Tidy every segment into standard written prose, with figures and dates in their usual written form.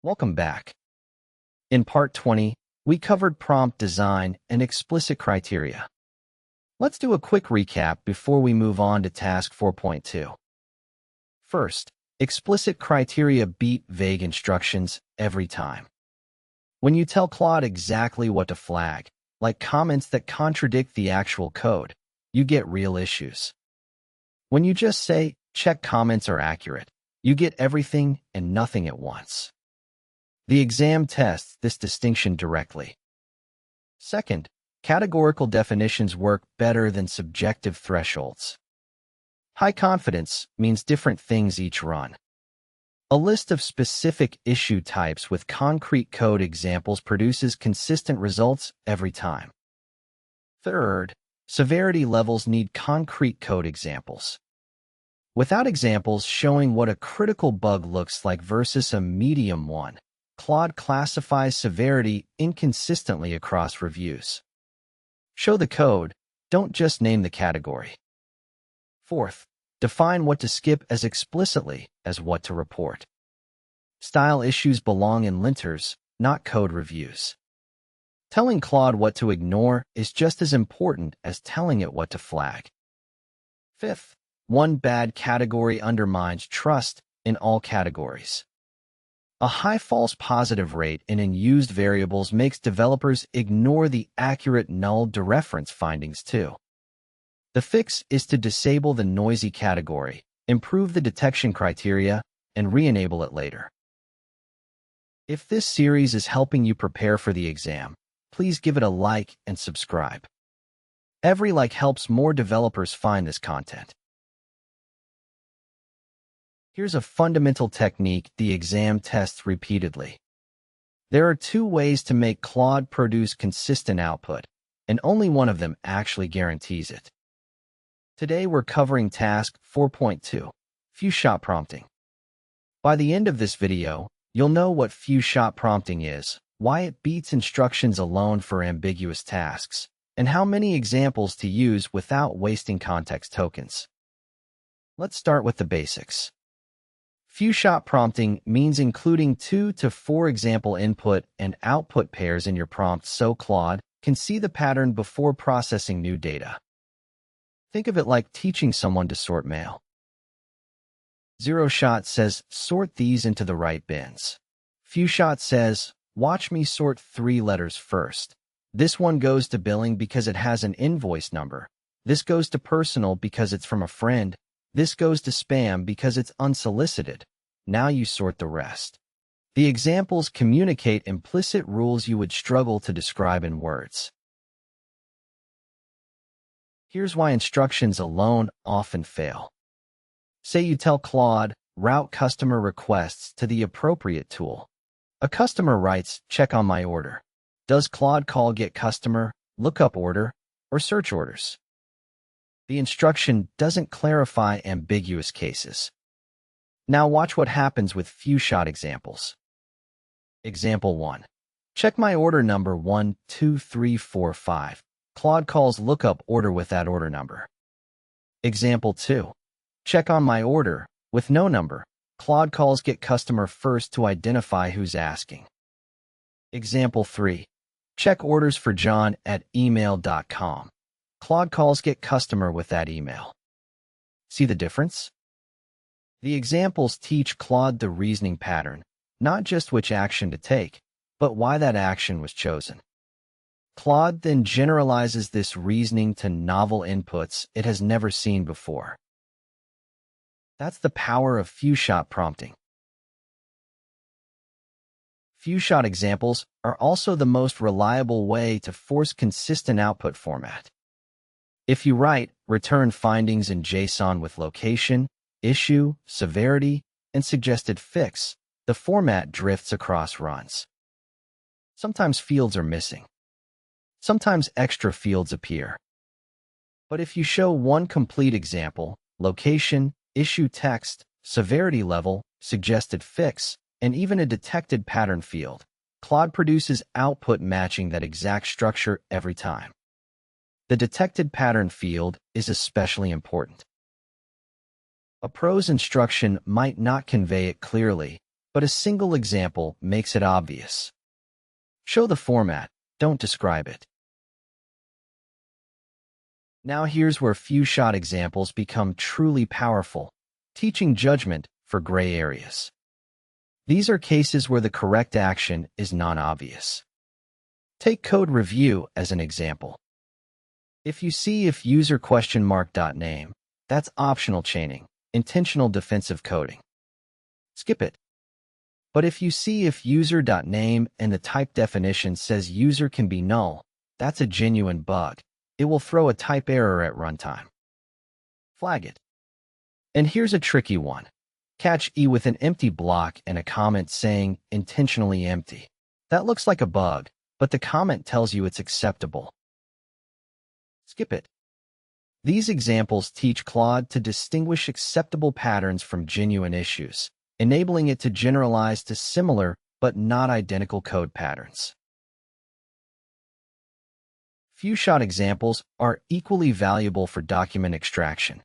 Welcome back. In Part 20, we covered prompt design and explicit criteria. Let's do a quick recap before we move on to Task 4.2. First, explicit criteria beat vague instructions every time. When you tell Claude exactly what to flag, like comments that contradict the actual code, you get real issues. When you just say, check comments are accurate, you get everything and nothing at once. The exam tests this distinction directly. Second, categorical definitions work better than subjective thresholds. High confidence means different things each run. A list of specific issue types with concrete code examples produces consistent results every time. Third, severity levels need concrete code examples. Without examples showing what a critical bug looks like versus a medium one, Claude classifies severity inconsistently across reviews. Show the code, don't just name the category. Fourth, define what to skip as explicitly as what to report. Style issues belong in linters, not code reviews. Telling Claude what to ignore is just as important as telling it what to flag. Fifth, one bad category undermines trust in all categories. A high false positive rate in unused variables makes developers ignore the accurate null dereference findings too. The fix is to disable the noisy category, improve the detection criteria, and re-enable it later. If this series is helping you prepare for the exam, please give it a like and subscribe. Every like helps more developers find this content. Here's a fundamental technique the exam tests repeatedly. There are two ways to make Claude produce consistent output, and only one of them actually guarantees it. Today we're covering Task 4.2, few-shot prompting. By the end of this video, you'll know what few-shot prompting is, why it beats instructions alone for ambiguous tasks, and how many examples to use without wasting context tokens. Let's start with the basics. Few-shot prompting means including 2 to 4 example input and output pairs in your prompt so Claude can see the pattern before processing new data. Think of it like teaching someone to sort mail. Zero-shot says, sort these into the right bins. Few-shot says, watch me sort 3 letters first. This one goes to billing because it has an invoice number. This goes to personal because it's from a friend. This goes to spam because it's unsolicited. Now you sort the rest. The examples communicate implicit rules you would struggle to describe in words. Here's why instructions alone often fail. Say you tell Claude, route customer requests to the appropriate tool. A customer writes, check on my order. Does Claude call get customer, look up order, or search orders? The instruction doesn't clarify ambiguous cases. Now watch what happens with few-shot examples. Example 1. Check my order number 12345. Claude calls lookup order with that order number. Example 2. Check on my order with no number. Claude calls get customer first to identify who's asking. Example 3. Check orders for John at email.com. Claude calls get customer with that email. See the difference? The examples teach Claude the reasoning pattern, not just which action to take, but why that action was chosen. Claude then generalizes this reasoning to novel inputs it has never seen before. That's the power of few-shot prompting. Few-shot examples are also the most reliable way to force consistent output format. If you write, return findings in JSON with location, issue, severity, and suggested fix, the format drifts across runs. Sometimes fields are missing. Sometimes extra fields appear. But if you show one complete example, location, issue text, severity level, suggested fix, and even a detected pattern field, Claude produces output matching that exact structure every time. The detected pattern field is especially important. A prose instruction might not convey it clearly, but a single example makes it obvious. Show the format, don't describe it. Now here's where few-shot examples become truly powerful, teaching judgment for gray areas. These are cases where the correct action is non-obvious. Take code review as an example. If you see if user $name, that's optional chaining, intentional defensive coding. Skip it. But if you see if user.name and the type definition says user can be null, that's a genuine bug. It will throw a type error at runtime. Flag it. And here's a tricky one. Catch E with an empty block and a comment saying intentionally empty. That looks like a bug, but the comment tells you it's acceptable. Skip it. These examples teach Claude to distinguish acceptable patterns from genuine issues, enabling it to generalize to similar but not identical code patterns. Few-shot examples are equally valuable for document extraction.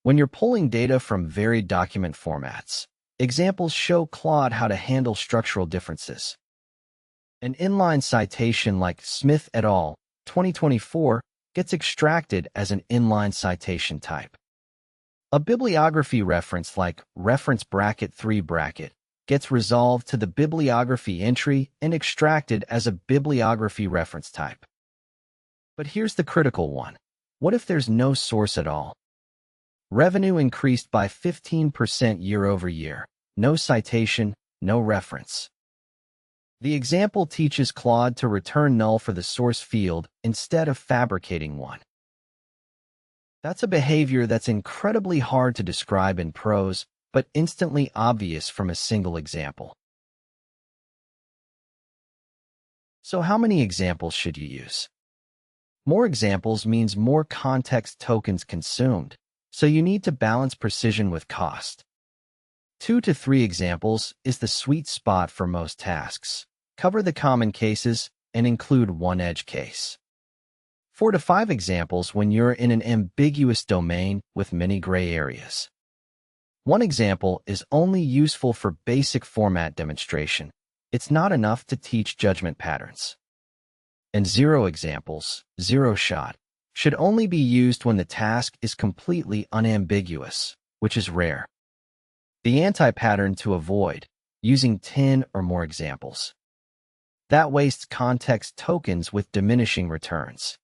When you're pulling data from varied document formats, examples show Claude how to handle structural differences. An inline citation like Smith et al. 2024 gets extracted as an inline citation type. A bibliography reference like reference bracket 3 bracket gets resolved to the bibliography entry and extracted as a bibliography reference type. But here's the critical one. What if there's no source at all? Revenue increased by 15% year over year. No citation, no reference. The example teaches Claude to return null for the source field instead of fabricating one. That's a behavior that's incredibly hard to describe in prose, but instantly obvious from a single example. So how many examples should you use? More examples means more context tokens consumed, so you need to balance precision with cost. 2 to 3 examples is the sweet spot for most tasks. Cover the common cases and include one edge case. 4 to 5 examples when you're in an ambiguous domain with many gray areas. One example is only useful for basic format demonstration. It's not enough to teach judgment patterns. And 0 examples, 0 shot, should only be used when the task is completely unambiguous, which is rare. The anti-pattern to avoid, using 10 or more examples. That wastes context tokens with diminishing returns.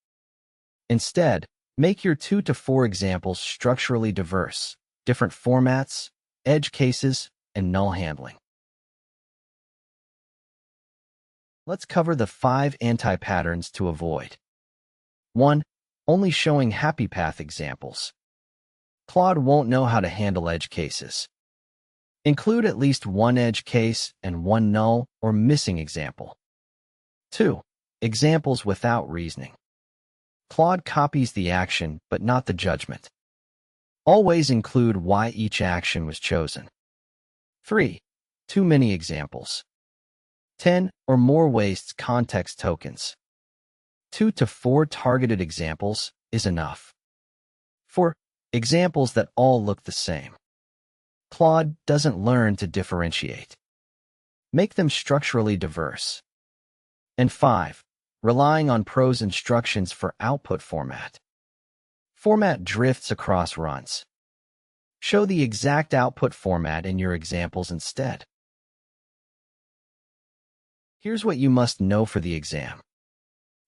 Instead, make your 2 to 4 examples structurally diverse, different formats, edge cases, and null handling. Let's cover the 5 anti-patterns to avoid. 1. Only showing happy path examples. Claude won't know how to handle edge cases. Include at least one edge case and one null or missing example. 2. Examples without reasoning. Claude copies the action but not the judgment. Always include why each action was chosen. 3. Too many examples. 10 or more wastes context tokens. 2 to 4 targeted examples is enough. 4. Examples that all look the same. Claude doesn't learn to differentiate. Make them structurally diverse. And 5. Relying on prose instructions for output format. Format drifts across runs. Show the exact output format in your examples instead. Here's what you must know for the exam.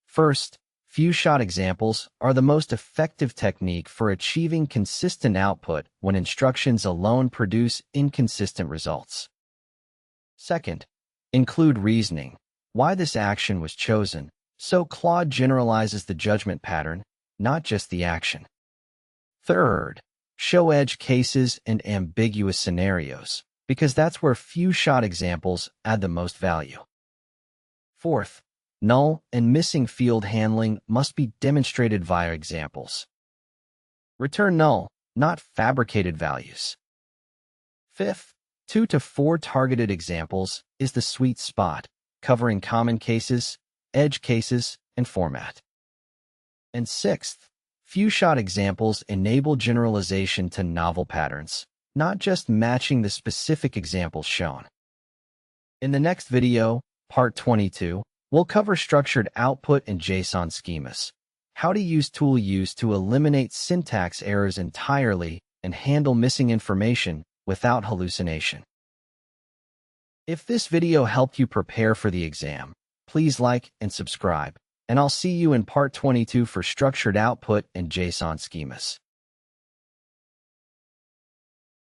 First, few-shot examples are the most effective technique for achieving consistent output when instructions alone produce inconsistent results. Second, include reasoning, why this action was chosen, so Claude generalizes the judgment pattern, not just the action. Third, show edge cases and ambiguous scenarios, because that's where few-shot examples add the most value. Fourth, null and missing field handling must be demonstrated via examples. Return null, not fabricated values. Fifth, 2 to 4 targeted examples is the sweet spot, covering common cases, edge cases, and format. And sixth, few-shot examples enable generalization to novel patterns, not just matching the specific examples shown. In the next video, part 22, we'll cover structured output and JSON schemas, how to use tool use to eliminate syntax errors entirely and handle missing information without hallucination. If this video helped you prepare for the exam, please like and subscribe, and I'll see you in part 22 for structured output and JSON schemas.